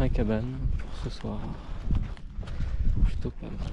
à cabane pour ce soir. Plutôt pas mal.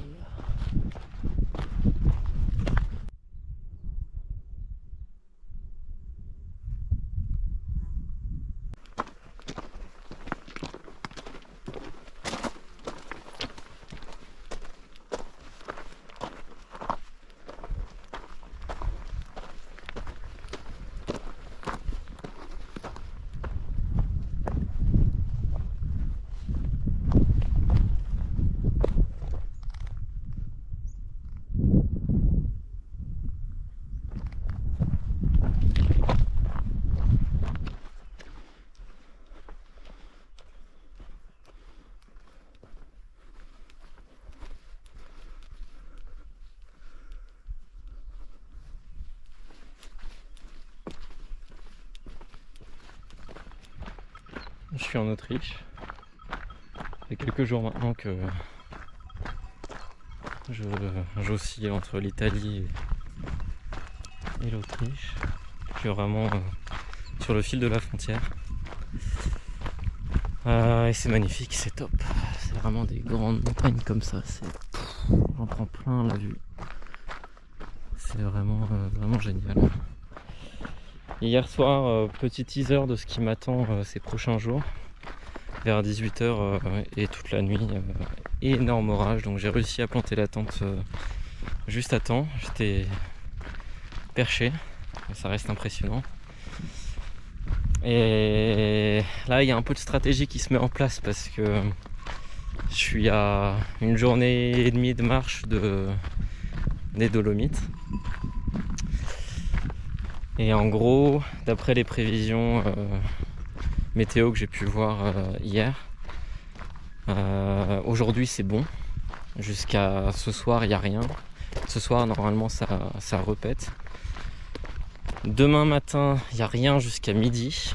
Je suis en Autriche. Ça fait quelques jours maintenant que j'oscille entre l'Italie et l'Autriche. Je suis vraiment sur le fil de la frontière. Et c'est magnifique, c'est top. C'est vraiment des grandes montagnes comme ça. J'en prends plein la vue. C'est vraiment génial. Hier soir, petit teaser de ce qui m'attend ces prochains jours. Vers 18h et toute la nuit, énorme orage. Donc j'ai réussi à planter la tente juste à temps. J'étais perché, ça reste impressionnant. Et là, il y a un peu de stratégie qui se met en place parce que je suis à une journée et demie de marche des Dolomites. Et en gros, d'après les prévisions météo que j'ai pu voir hier, aujourd'hui c'est bon. Jusqu'à ce soir, il n'y a rien. Ce soir, normalement, ça repète. Demain matin, il n'y a rien jusqu'à midi.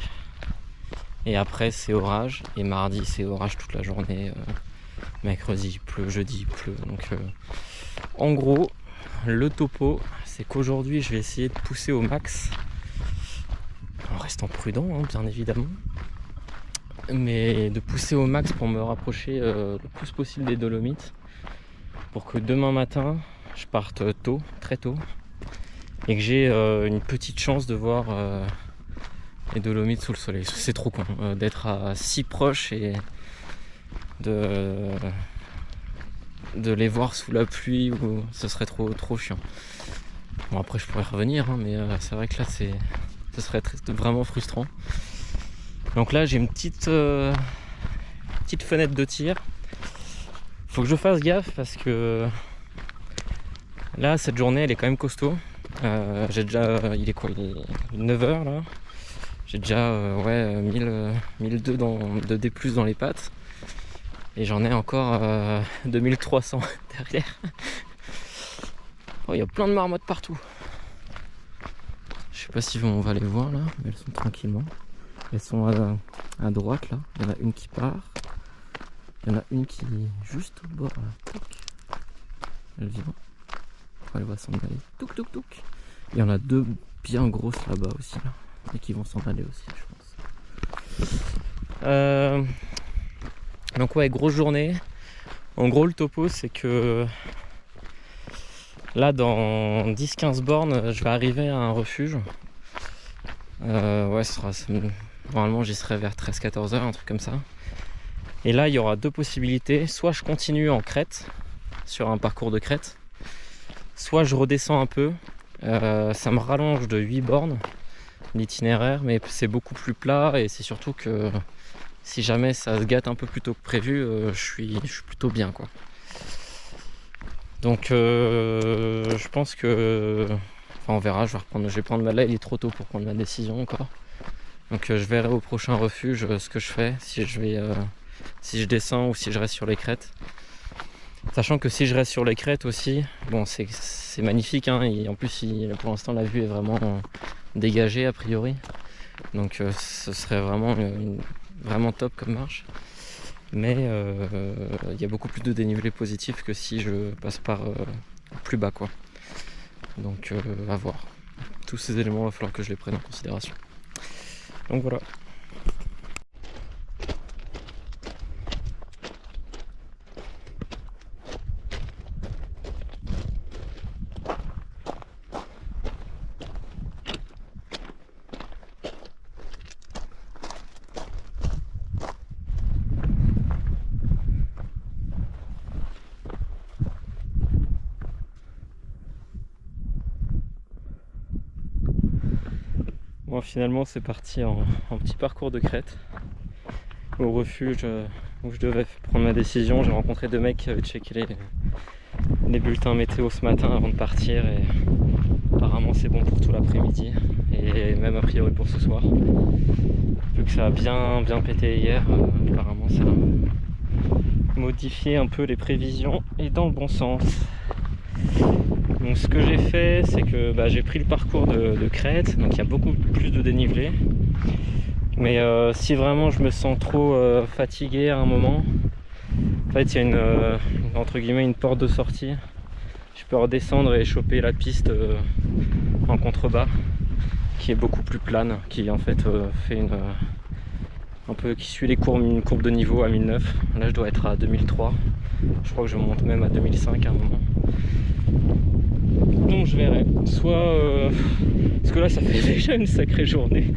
Et après, c'est orage. Et mardi, c'est orage toute la journée. Mercredi, il pleut. Jeudi, il pleut. Donc, en gros, le topo, c'est qu'aujourd'hui, je vais essayer de pousser au max. En restant prudent, hein, bien évidemment. Mais de pousser au max pour me rapprocher le plus possible des Dolomites. Pour que demain matin, je parte tôt, très tôt. Et que j'ai une petite chance de voir les Dolomites sous le soleil. C'est trop con d'être si proche et de les voir sous la pluie, ou ce serait trop chiant. Bon, après je pourrais revenir, hein, mais c'est vrai que là ce serait vraiment frustrant. Donc là j'ai une petite fenêtre de tir. Faut que je fasse gaffe parce que là cette journée elle est quand même costaud. J'ai déjà, il est quoi, il est 9h là. J'ai déjà 1002 de D+ dans les pattes. Et j'en ai encore 2300 derrière. Oh, il y a plein de marmottes partout. Je sais pas si on va les voir là, mais elles sont tranquillement. Elles sont à droite là. Il y en a une qui part. Il y en a une qui est juste au bord là. Elle vient. Elle va s'en aller. Touc touc touc. Il y en a deux bien grosses là-bas aussi là. Et qui vont s'en aller aussi, je pense. Donc ouais, grosse journée. En gros, le topo, c'est que là, dans 10-15 bornes, je vais arriver à un refuge. Normalement, j'y serai vers 13-14 heures, un truc comme ça. Et là, il y aura deux possibilités. Soit je continue en crête, sur un parcours de crête. Soit je redescends un peu. Ça me rallonge de 8 bornes l'itinéraire, mais c'est beaucoup plus plat. Et c'est surtout que si jamais ça se gâte un peu plus tôt que prévu, je suis plutôt bien, quoi. Donc je pense que... Enfin, on verra, je vais prendre là, il est trop tôt pour prendre ma décision encore. Donc je verrai au prochain refuge ce que je fais, si je descends ou si je reste sur les crêtes. Sachant que si je reste sur les crêtes aussi, bon, c'est magnifique, hein, et en plus pour l'instant la vue est vraiment dégagée a priori. Donc ce serait vraiment top comme marche. Mais il y a beaucoup plus de dénivelé positif que si je passe par plus bas, quoi. Donc à voir. Tous ces éléments, il va falloir que je les prenne en considération. Donc voilà. finalement c'est parti en petit parcours de crête. Au refuge où je devais prendre ma décision, j'ai rencontré 2 mecs qui avaient checké les bulletins météo ce matin avant de partir et apparemment c'est bon pour tout l'après-midi et même a priori pour ce soir. Vu que ça a bien pété hier, apparemment ça a modifié un peu les prévisions et dans le bon sens. Donc ce que j'ai fait, c'est que j'ai pris le parcours de crête, donc il y a beaucoup plus de dénivelé. Mais si vraiment je me sens trop fatigué à un moment, en fait il y a entre guillemets une porte de sortie. Je peux redescendre et choper la piste en contrebas, qui est beaucoup plus plane, qui en fait fait un peu qui suit une courbe de niveau à 1009. Là je dois être à 2003. Je crois que je monte même à 2005 à un moment. Donc je verrai. Soit parce que là ça fait déjà une sacrée journée.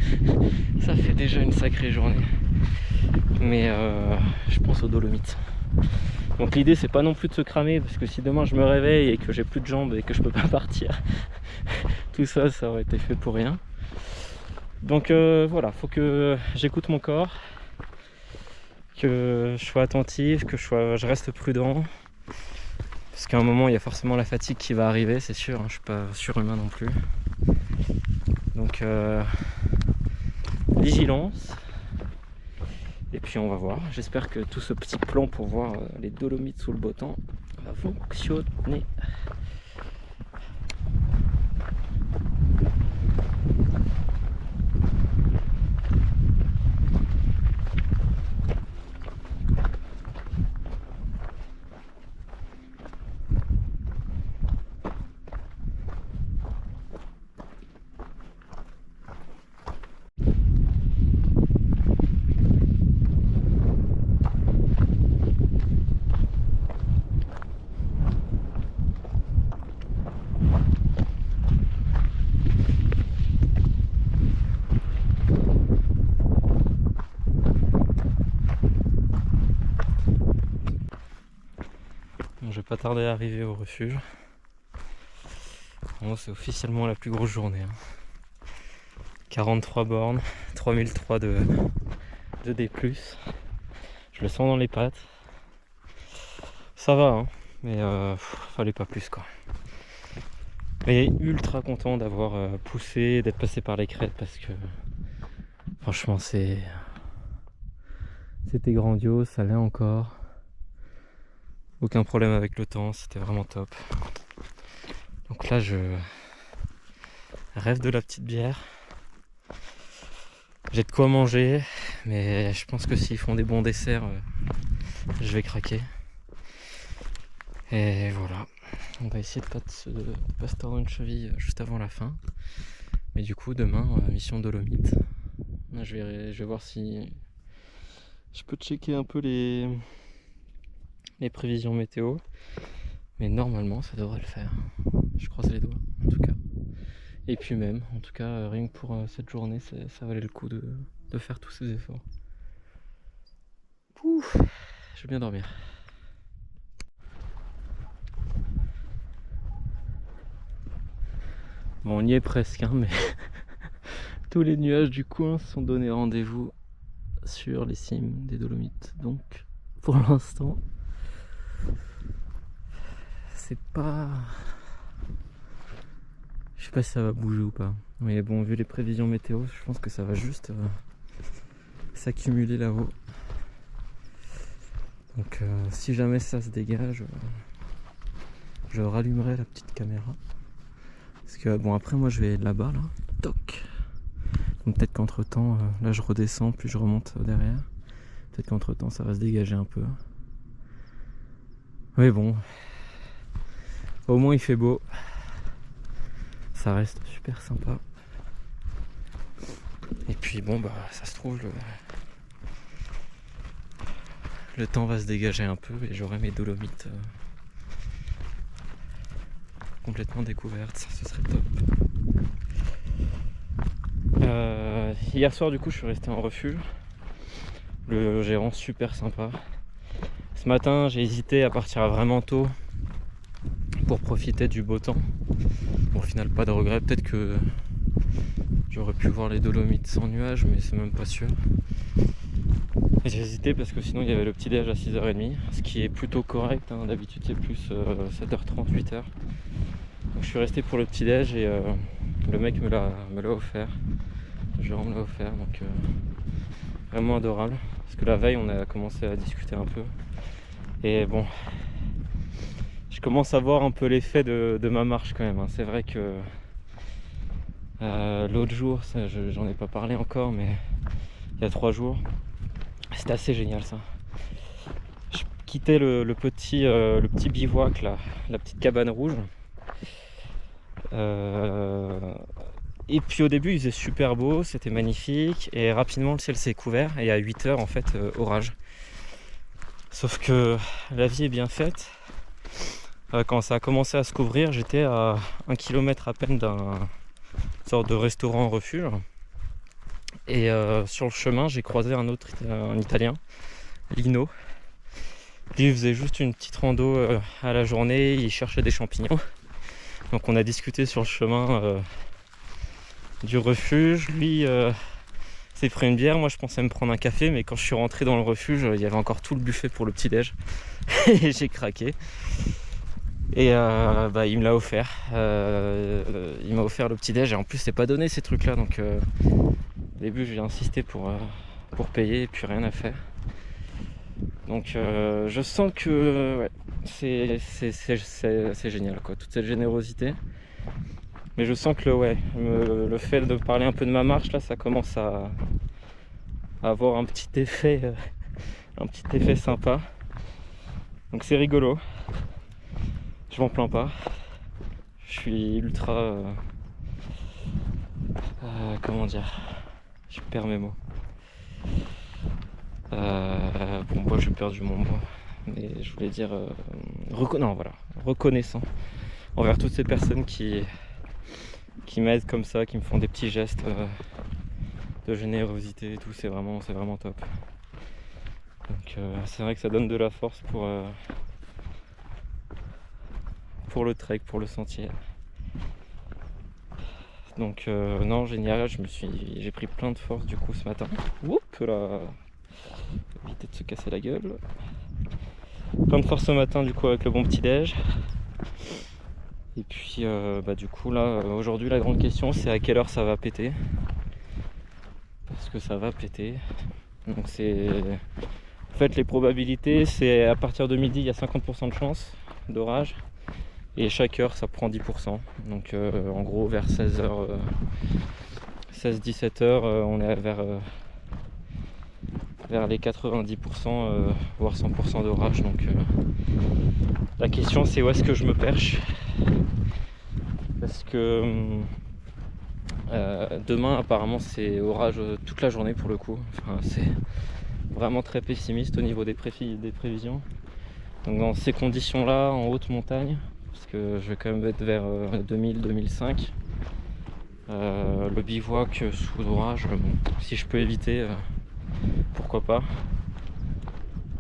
Ça fait déjà une sacrée journée. Mais je pense aux Dolomites. Donc l'idée c'est pas non plus de se cramer, parce que si demain je me réveille et que j'ai plus de jambes et que je peux pas partir, tout ça aurait été fait pour rien. Donc voilà, faut que j'écoute mon corps, que je sois attentif, que je reste prudent. Parce qu'à un moment il y a forcément la fatigue qui va arriver, c'est sûr, hein, je suis pas surhumain non plus. Donc vigilance. Et puis on va voir, j'espère que tout ce petit plan pour voir les Dolomites sous le beau temps va fonctionner. Je vais pas tarder à arriver au refuge. Bon, c'est officiellement la plus grosse journée. 43 bornes, 3003 de D+. Je le sens dans les pattes. Ça va, hein, mais fallait pas plus quoi. Mais ultra content d'avoir poussé, d'être passé par les crêtes parce que franchement c'était grandiose, ça l'est encore. Aucun problème avec le temps, c'était vraiment top. Donc là je rêve de la petite bière. J'ai de quoi manger, mais je pense que s'ils font des bons desserts, je vais craquer. Et voilà, on va essayer de pas se tordre une cheville juste avant la fin. Mais du coup demain, mission Dolomites. Là, je vais voir si je peux checker un peu les prévisions météo. Mais normalement ça devrait le faire. Je croise les doigts en tout cas. Et puis même, en tout cas, rien que pour cette journée, ça valait le coup de faire tous ces efforts. Ouf, je vais bien dormir. Bon, on y est presque, hein, mais tous les nuages du coin se sont donné rendez-vous sur les cimes des Dolomites. Donc, pour l'instant, c'est pas... Je sais pas si ça va bouger ou pas. Mais bon, vu les prévisions météo, je pense que ça va juste s'accumuler là-haut. Donc si jamais ça se dégage, je rallumerai la petite caméra. Parce que bon, après moi je vais là-bas, là. Toc. Donc peut-être qu'entre temps, là je redescends, puis je remonte derrière. Peut-être qu'entre temps ça va se dégager un peu. Mais bon, au moins il fait beau. Ça reste super sympa. Et puis bon bah ça se trouve le temps va se dégager un peu et j'aurai mes Dolomites complètement découvertes, ça ce serait top. Hier soir du coup je suis resté en refuge. Le gérant super sympa. Ce matin j'ai hésité à partir vraiment tôt pour profiter du beau temps. Bon, au final pas de regret, peut-être que J'aurais pu voir les Dolomites sans nuages, mais c'est même pas sûr. Et j'ai hésité parce que sinon il y avait le petit déj à 6h30, ce qui est plutôt correct, hein. D'habitude c'est plus 7h30, 8h. Donc je suis resté pour le petit déj et le mec me l'a offert. Jérôme l'a offert, donc vraiment adorable. Parce que la veille on a commencé à discuter un peu. Et bon, je commence à voir un peu l'effet de ma marche quand même, hein. C'est vrai que l'autre jour, j'en ai pas parlé encore, mais il y a 3 jours, c'était assez génial ça. Je quittais le petit bivouac là, la petite cabane rouge. Et puis au début il faisait super beau, c'était magnifique, et rapidement le ciel s'est couvert et à 8h en fait orage. Sauf que la vie est bien faite. Quand ça a commencé à se couvrir, j'étais à 1 kilomètre à peine d'un sorte de restaurant refuge. Et sur le chemin j'ai croisé un Italien, Lino. Lui faisait juste une petite rando à la journée, il cherchait des champignons. Donc on a discuté sur le chemin du refuge. Lui s'est pris une bière, moi je pensais me prendre un café, mais quand je suis rentré dans le refuge, il y avait encore tout le buffet pour le petit déj. Et j'ai craqué. Et il me l'a offert. Il m'a offert le petit déj et en plus c'est pas donné ces trucs là, donc au début j'ai insisté pour payer et puis rien à faire. Donc je sens que ouais, c'est génial quoi, toute cette générosité. Mais je sens que le fait de parler un peu de ma marche là, ça commence à avoir un petit effet sympa. Donc c'est rigolo. Je m'en plains pas. Je suis ultra comment dire, je perds mes mots. Bon, moi j'ai perdu mon mot, mais je voulais dire reconnaissant envers toutes ces personnes qui m'aident comme ça, qui me font des petits gestes de générosité et tout. C'est vraiment top. Donc c'est vrai que ça donne de la force pour le trek, pour le sentier. Donc non, génial, j'ai pris plein de force du coup ce matin. Oups là, éviter de se casser la gueule. Plein de force ce matin du coup avec le bon petit déj. Et puis du coup là, aujourd'hui la grande question c'est à quelle heure ça va péter. Parce que ça va péter. Donc c'est... En fait les probabilités c'est à partir de midi il y a 50% de chance d'orage. Et chaque heure ça prend 10%. Donc en gros vers 16h, 16-17h on est vers les 90% voire 100% d'orage. Donc la question c'est où est-ce que je me perche. Parce que demain apparemment c'est orage toute la journée pour le coup. Enfin, c'est vraiment très pessimiste au niveau des prévisions. Donc dans ces conditions là en haute montagne, parce que je vais quand même être vers 2000-2005, le bivouac sous orage, si je peux éviter, pourquoi pas.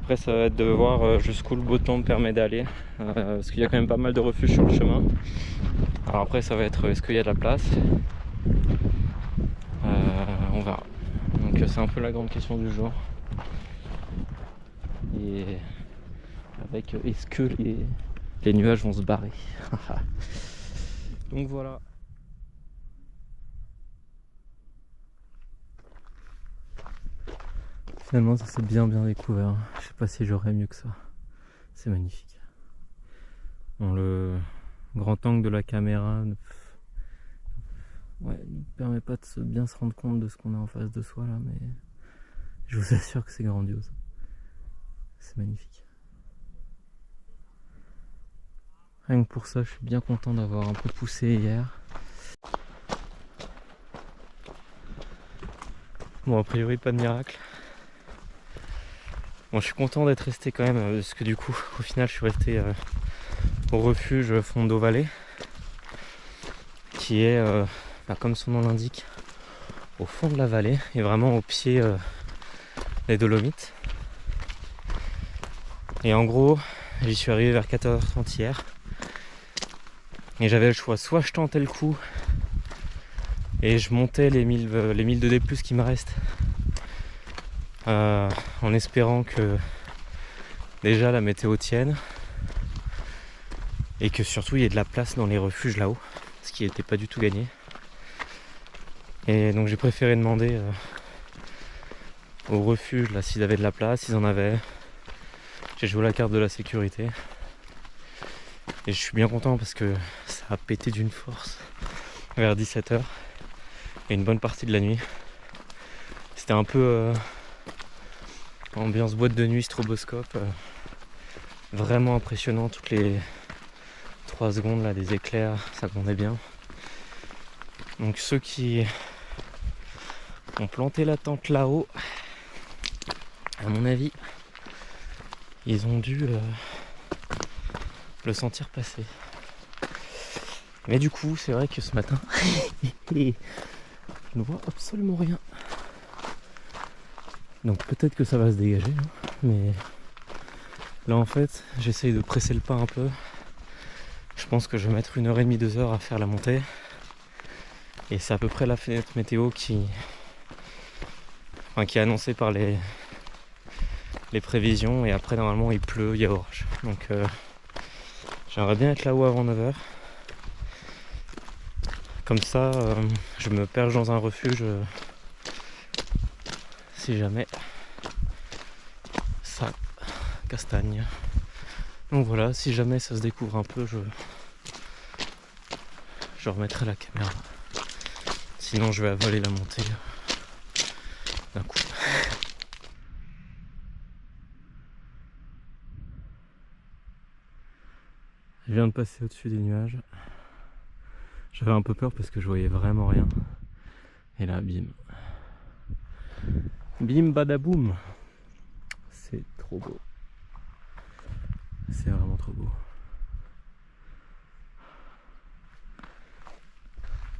Après ça va être de voir jusqu'où le beau temps me permet d'aller, parce qu'il y a quand même pas mal de refuges sur le chemin. Alors après ça va être est-ce qu'il y a de la place, on verra. Donc c'est un peu la grande question du jour. Et avec est-ce que les nuages vont se barrer. Donc voilà. Finalement ça s'est bien découvert. Je sais pas si j'aurais mieux que ça. C'est magnifique. Bon, le grand angle de la caméra ne permet pas de bien se rendre compte de ce qu'on a en face de soi là, mais je vous assure que c'est grandiose. C'est magnifique. Rien que pour ça, je suis bien content d'avoir un peu poussé hier. Bon, a priori, pas de miracle. Bon, je suis content d'être resté quand même, parce que du coup, au final, je suis resté au refuge Fondo Valley, qui est, comme son nom l'indique, au fond de la vallée, et vraiment au pied des Dolomites. Et en gros, j'y suis arrivé vers 14h30 hier. Et j'avais le choix, soit je tentais le coup Et je montais les 1000 de D+ qui me restent. En espérant que déjà la météo tienne. Et que surtout il y ait de la place dans les refuges là-haut. Ce qui n'était pas du tout gagné. Et donc j'ai préféré demander au refuge là s'ils avaient de la place, s'ils en avaient. J'ai joué la carte de la sécurité. Et je suis bien content parce que ça a pété d'une force vers 17h. Et une bonne partie de la nuit. C'était un peu ambiance boîte de nuit, stroboscope. Vraiment impressionnant, toutes les 3 secondes là, des éclairs, ça grondait bien. Donc ceux qui ont planté la tente là-haut, à mon avis, ils ont dû le sentir passer. Mais du coup, c'est vrai que ce matin, je ne vois absolument rien. Donc peut-être que ça va se dégager, hein, mais là en fait, j'essaye de presser le pas un peu. Je pense que je vais mettre 1h30, 2h à faire la montée. Et c'est à peu près la fenêtre météo qui est annoncée par les prévisions. Et après, normalement, il pleut, il y a orage. Donc j'aimerais bien être là-haut avant 9h. Comme ça, je me perche dans un refuge si jamais ça castagne. Donc voilà, si jamais ça se découvre un peu, je remettrai la caméra. Sinon, je vais avaler la montée d'un coup. Je viens de passer au-dessus des nuages. J'avais un peu peur parce que je voyais vraiment rien. Et là, bim. Bim badaboum. C'est trop beau. C'est vraiment trop beau.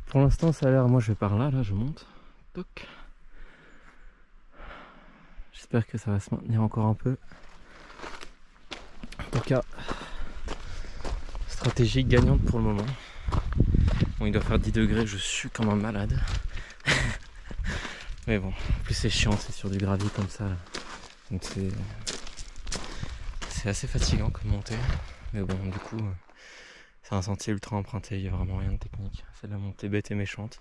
Pour l'instant, ça a l'air... Moi, je vais par là, je monte. Toc. J'espère que ça va se maintenir encore un peu. En tout cas, stratégie gagnante pour le moment. Bon, il doit faire 10 degrés, je suis comme un malade. Mais bon, en plus c'est chiant, c'est sur du gravier comme ça. Là. Donc c'est assez fatigant comme montée. Mais bon, du coup, c'est un sentier ultra emprunté, il n'y a vraiment rien de technique. C'est de la montée bête et méchante.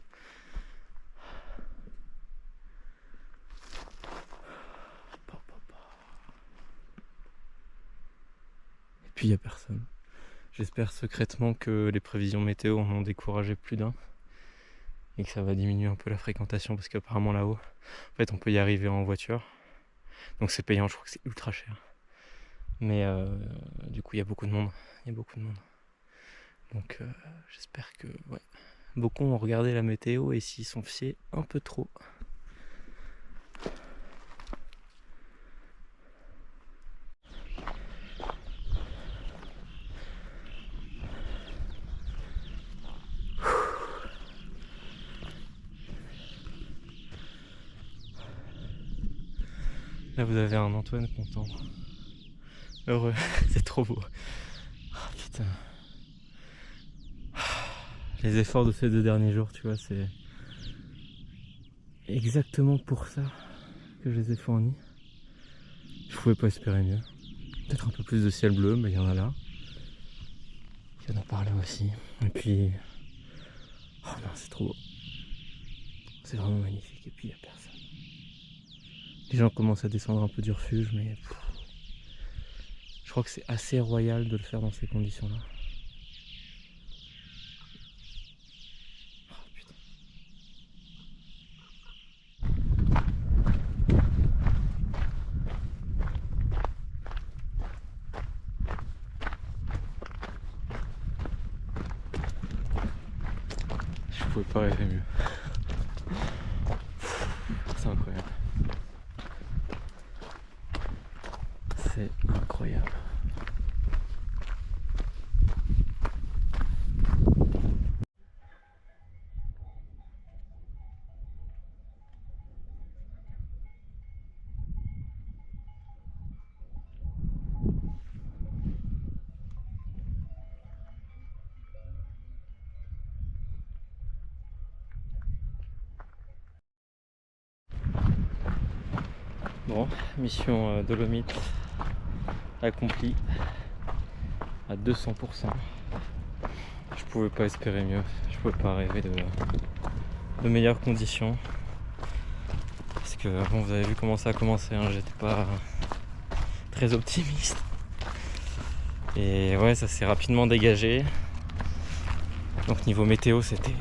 Et puis il n'y a personne. J'espère secrètement que les prévisions météo en ont découragé plus d'un. Et que ça va diminuer un peu la fréquentation parce qu'apparemment là-haut, en fait on peut y arriver en voiture. Donc c'est payant, je crois que c'est ultra cher. Mais du coup il y a beaucoup de monde. Donc j'espère que ouais. Beaucoup ont regardé la météo et s'y sont fiés un peu trop. Là vous avez un Antoine content. Heureux, c'est trop beau. Oh, putain. Les efforts de ces 2 derniers jours, tu vois, c'est exactement pour ça que je les ai fournis. Je pouvais pas espérer mieux. Peut-être un peu plus de ciel bleu, mais il y en a là. Il y en a par là aussi. Et puis... Oh non, c'est trop beau. C'est vraiment magnifique. Et puis il n'y a personne. Les gens commencent à descendre un peu du refuge, mais... Je crois que c'est assez royal de le faire dans ces conditions-là. Oh putain. Je pouvais pas rêver mieux. C'est incroyable. C'est incroyable. Bon, mission Dolomite accomplie à 200%. Je pouvais pas espérer mieux, je pouvais pas rêver de meilleures conditions. Parce que bon, vous avez vu comment ça a commencé, hein, j'étais pas très optimiste. Et ouais, ça s'est rapidement dégagé. Donc niveau météo, c'était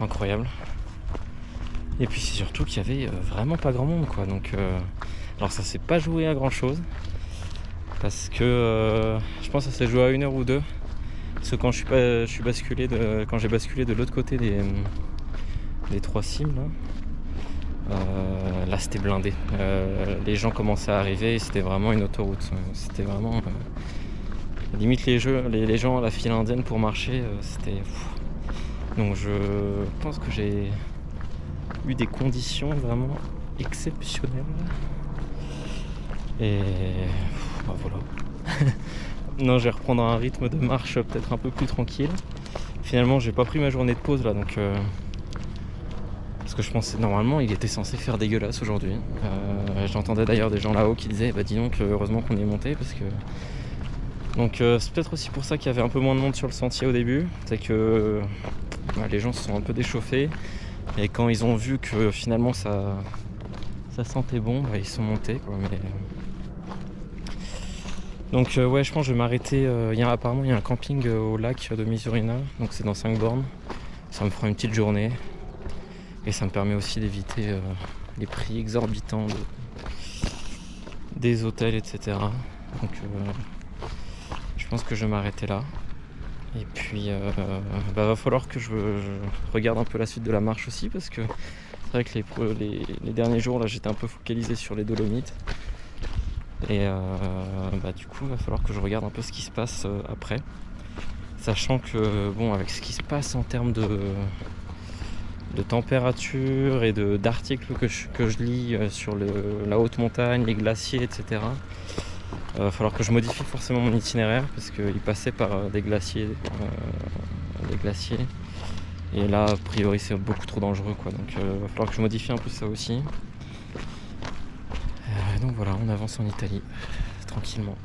incroyable. Et puis c'est surtout qu'il y avait vraiment pas grand monde, quoi. Donc alors ça s'est pas joué à grand chose. Parce que je pense que ça s'est joué à 1 heure ou 2. Parce que quand j'ai basculé de l'autre côté des 3 cimes là c'était blindé. Les gens commençaient à arriver et c'était vraiment une autoroute. C'était vraiment limite les gens à la file indienne pour marcher, c'était fou. Donc je pense que j'ai eu des conditions vraiment exceptionnelles. Et bah voilà. Non, je vais reprendre un rythme de marche peut-être un peu plus tranquille. Finalement, j'ai pas pris ma journée de pause là, donc parce que je pensais normalement il était censé faire dégueulasse aujourd'hui. J'entendais d'ailleurs des gens là-haut qui disaient bah dis donc heureusement qu'on est monté parce que donc c'est peut-être aussi pour ça qu'il y avait un peu moins de monde sur le sentier au début, c'est que les gens se sont un peu déchauffés et quand ils ont vu que finalement ça sentait bon, ils sont montés quoi. Mais donc ouais, je pense que je vais m'arrêter. Apparemment il y a un camping au lac de Misurina, donc c'est dans 5 bornes. Ça me fera une petite journée et ça me permet aussi d'éviter les prix exorbitants des hôtels, etc. Donc je pense que je vais m'arrêter là. Et puis va falloir que je regarde un peu la suite de la marche aussi, parce que c'est vrai que les derniers jours là j'étais un peu focalisé sur les Dolomites. Et du coup il va falloir que je regarde un peu ce qui se passe après. Sachant que bon, avec ce qui se passe en termes de température et d'articles que je lis sur la haute montagne, les glaciers, etc. Il va falloir que je modifie forcément mon itinéraire parce qu'il passait par des glaciers. Et là, a priori, c'est beaucoup trop dangereux, quoi. Donc il va falloir que je modifie un peu ça aussi. Donc voilà, on avance en Italie, tranquillement.